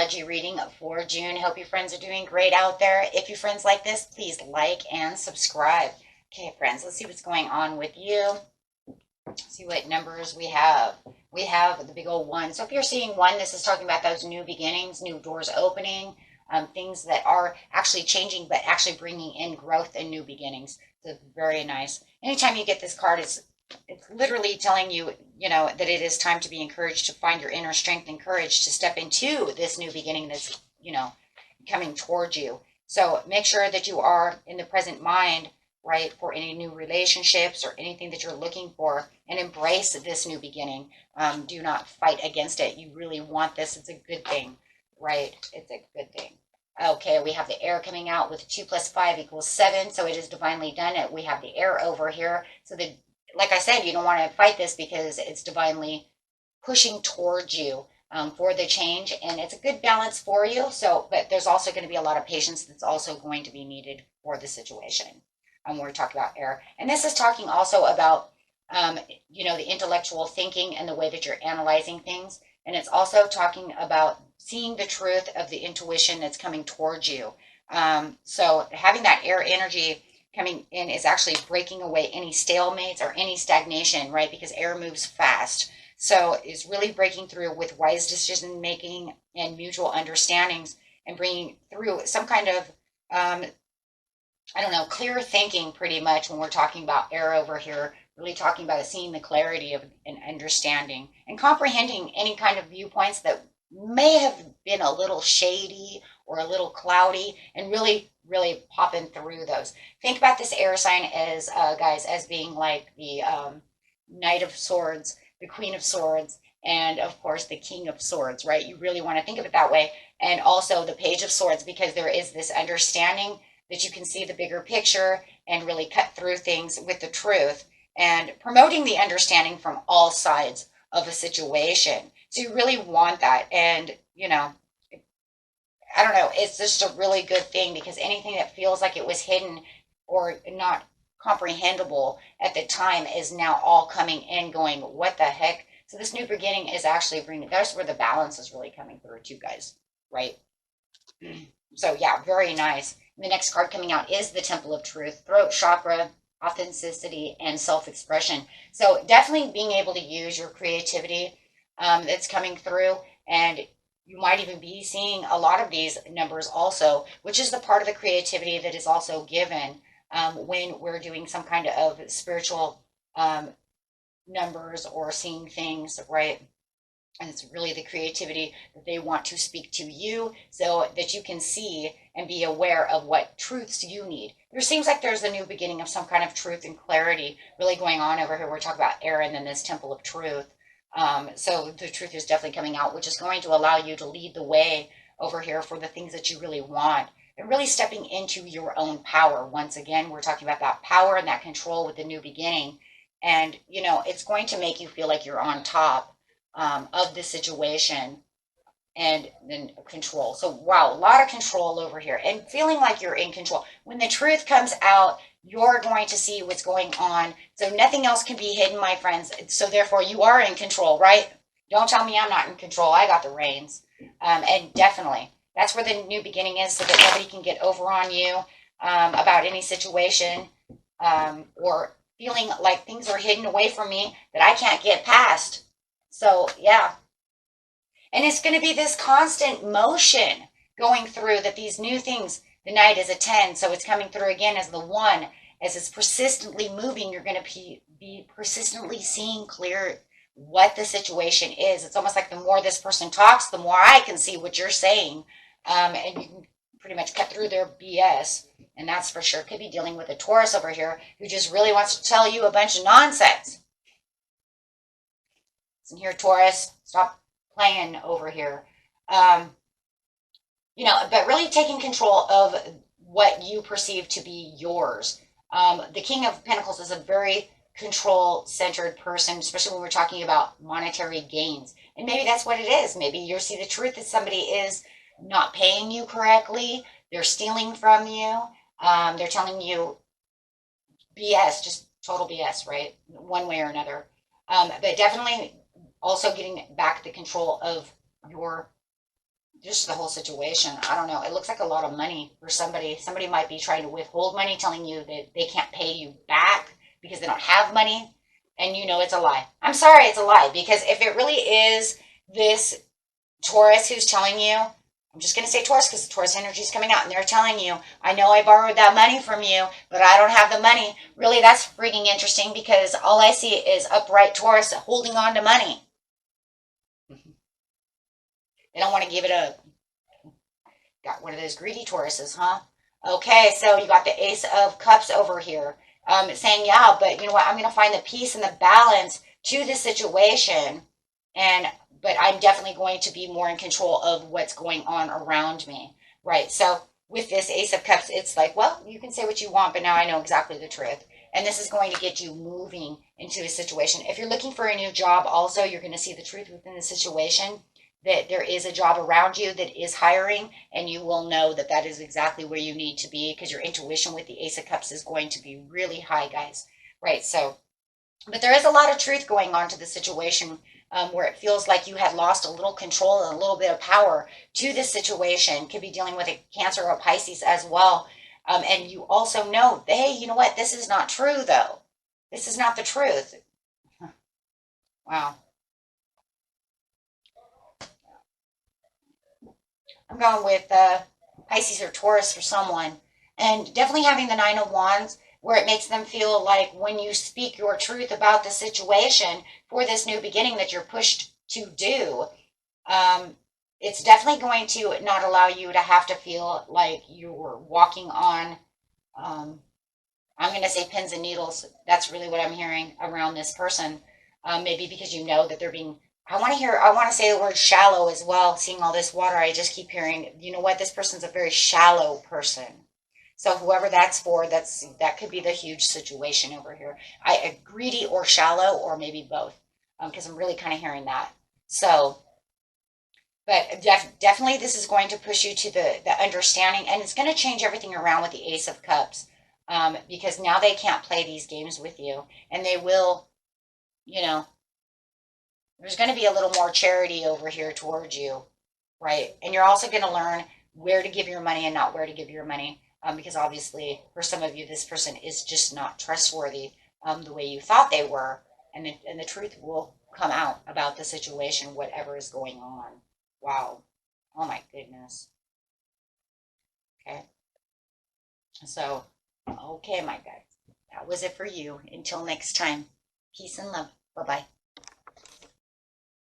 astrology reading for June. Hope your friends are doing great out there. If your friends like this, please like and subscribe. Okay, friends, let's see what's going on with you. See what numbers we have. We have the big old one. So if you're seeing one, this is talking about those new beginnings, new doors opening, things that are actually changing, but actually bringing in growth and new beginnings. So very nice. Anytime you get this card, it's literally telling you, that it is time to be encouraged, to find your inner strength and courage to step into this new beginning that's, coming towards you. So make sure that you are in the present mind, right, for any new relationships or anything that you're looking for, and embrace this new beginning. Do not fight against it. You really want this. It's a good thing, right? It's a good thing. Okay, we have the air coming out with 2 + 5 = 7, so it is divinely done. We have the air over here. So like I said, you don't want to fight this because it's divinely pushing towards you for the change, and it's a good balance for you. So, but there's also going to be a lot of patience that's also going to be needed for the situation. We're talking about air, and this is talking also about the intellectual thinking and the way that you're analyzing things, and it's also talking about seeing the truth of the intuition that's coming towards you. So having that air energy coming in is actually breaking away any stalemates or any stagnation, right? Because air moves fast. So it's really breaking through with wise decision making and mutual understandings, and bringing through some kind of, clear thinking, pretty much, when we're talking about air over here. Really talking about seeing the clarity of and understanding and comprehending any kind of viewpoints that may have been a little shady or a little cloudy, and really popping through those. Think about this air sign as, guys, as being like the Knight of Swords, the Queen of Swords, and of course the King of Swords, right? You really want to think of it that way. And also the Page of Swords, because there is this understanding that you can see the bigger picture and really cut through things with the truth, and promoting the understanding from all sides of a situation. So you really want that. And, I don't know, it's just a really good thing, because anything that feels like it was hidden or not comprehensible at the time is now all coming in, going, what the heck? So this new beginning is actually bringing, that's where the balance is really coming through too, guys, right? So yeah, very nice. The next card coming out is the Temple of Truth, throat chakra, authenticity, and self-expression. So definitely being able to use your creativity that's coming through, and you might even be seeing a lot of these numbers also, which is the part of the creativity that is also given when we're doing some kind of spiritual numbers or seeing things, right? And it's really the creativity that they want to speak to you, so that you can see and be aware of what truths you need. There seems like there's a new beginning of some kind of truth and clarity really going on over here. We're talking about air and then this Temple of Truth. So the truth is definitely coming out, which is going to allow you to lead the way over here for the things that you really want, and really stepping into your own power. Once again, we're talking about that power and that control with the new beginning. And, it's going to make you feel like you're on top of the situation, and then control. So, wow, a lot of control over here, and feeling like you're in control. When the truth comes out, you're going to see what's going on. So nothing else can be hidden, my friends. So therefore, you are in control, right? Don't tell me I'm not in control. I got the reins. And definitely, that's where the new beginning is, so that nobody can get over on you about any situation, or feeling like things are hidden away from me that I can't get past. So, yeah. And it's going to be this constant motion going through, that these new things, the Knight is a 10, so it's coming through again as the 1. As it's persistently moving, you're going to be persistently seeing clear what the situation is. It's almost like the more this person talks, the more I can see what you're saying. And you can pretty much cut through their BS. And that's for sure. Could be dealing with a Taurus over here who just really wants to tell you a bunch of nonsense. Listen here, Taurus, stop playing over here. But really taking control of what you perceive to be yours. The King of Pentacles is a very control-centered person, especially when we're talking about monetary gains. And maybe that's what it is. Maybe you see the truth that somebody is not paying you correctly. They're stealing from you. They're telling you BS, just total BS, right? One way or another. But definitely also getting back the control of just the whole situation. I don't know. It looks like a lot of money for somebody. Somebody might be trying to withhold money, telling you that they can't pay you back because they don't have money. And you know it's a lie. I'm sorry, it's a lie. Because if it really is this Taurus who's telling you, I'm just going to say Taurus because the Taurus energy is coming out and they're telling you, I know I borrowed that money from you, but I don't have the money. Really, that's freaking interesting because all I see is upright Taurus holding on to money. They don't want to give it up. Got one of those greedy Tauruses, huh? Okay, so you got the Ace of Cups over here. Saying, yeah, but you know what? I'm going to find the peace and the balance to the situation. But I'm definitely going to be more in control of what's going on around me. Right. So with this Ace of Cups, it's like, well, you can say what you want, but now I know exactly the truth. And this is going to get you moving into a situation. If you're looking for a new job, also, you're going to see the truth within the situation, that there is a job around you that is hiring, and you will know that that is exactly where you need to be because your intuition with the Ace of Cups is going to be really high, guys. Right. So, but there is a lot of truth going on to the situation, where it feels like you had lost a little control and a little bit of power to this situation. Could be dealing with a Cancer or a Pisces as well. And you also know, hey, you know what? This is not true, though. This is not the truth. Wow. I'm going with Pisces or Taurus for someone. And definitely having the Nine of Wands, where it makes them feel like when you speak your truth about the situation for this new beginning that you're pushed to do, it's definitely going to not allow you to have to feel like you're walking on, I'm going to say pins and needles. That's really what I'm hearing around this person. Maybe because you know that they're being, I want to say the word shallow as well. Seeing all this water, I just keep hearing, you know what, this person's a very shallow person. So whoever that's for, that could be the huge situation over here. Greedy or shallow, or maybe both, because I'm really kind of hearing that. So, but definitely this is going to push you to the understanding, and it's going to change everything around with the Ace of Cups, because now they can't play these games with you, and they will, you know, there's going to be a little more charity over here towards you, right? And you're also going to learn where to give your money and not where to give your money, because obviously for some of you, this person is just not trustworthy the way you thought they were, and the truth will come out about the situation, whatever is going on. Wow. Oh my goodness. Okay. So, okay, my guys, that was it for you. Until next time, peace and love. Bye bye.